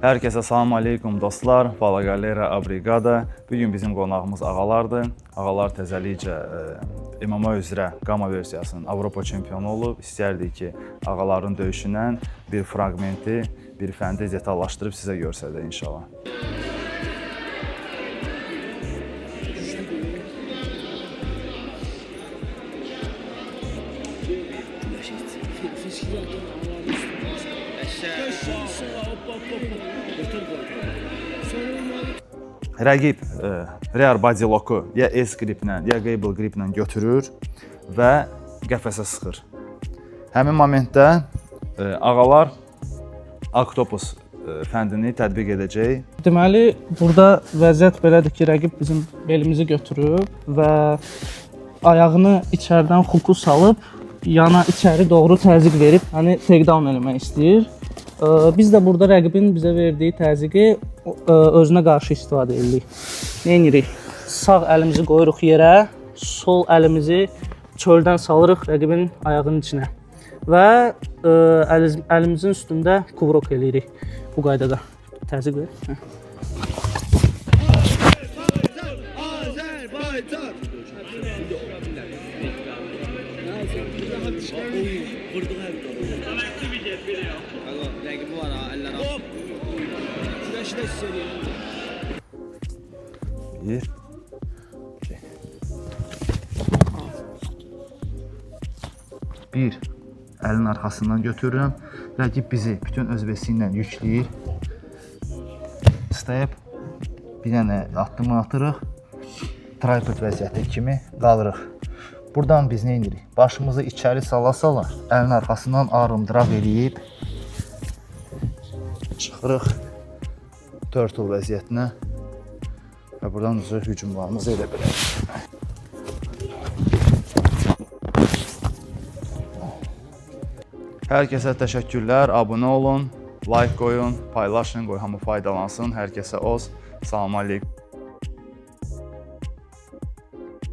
Hər kəsə salam aleykum dostlar, Fala Galera Abrigada. Bugün bizim qonağımız ağalardır. Ağalar təzəlikcə MMA üzrə Qama versiyasının Avropa çempionu olub. İstərdik ki, ağaların döyüşündən bir fraqmenti, bir fəndi detallaşdırıb sizə görsədə inşallah. Rəqib rear body lock-u ya S-griplə, ya Gable griplə götürür və qəfəsə sıxır. Həmin momentdə ağalar Octopus fəndini tətbiq edəcək. Deməli, burada vəziyyət belədir ki, rəqib bizim belimizi götürüb və ayağını içəridən xuku salıb, yana içəri doğru təzyiq verib, hani takedown eləmək istəyir. Biz də burada rəqibin bizə verdiyi təzyiqi özünə qarşı istifadə edirik. Nə edirik? Sağ əlimizi qoyuruq yerə, sol əlimizi çöldən salırıq rəqibin ayağının içinə və əlimizin üstündə kuvrok eləyirik bu qaydada. Təzyiq ver. Bir, iki. Bir, əlin arxasından götürürəm. Rəqib bizi bütün öz vəsi ilə yükləyir. Step, bir dənə addımı atırıq. Tripod vəziyyəti kimi qalırıq. Buradan biz nə edirik? Başımızı içəri sala-sala, əlin arxasından arındıraq eləyib çıxırıq turtle vəziyyətinə və buradan üzrə hücumlarımızı edə bilərik. Hər kəsə təşəkkürlər, abunə olun, like qoyun, paylaşın, qoy hamı faydalansın. Hər kəsə salam aleykum.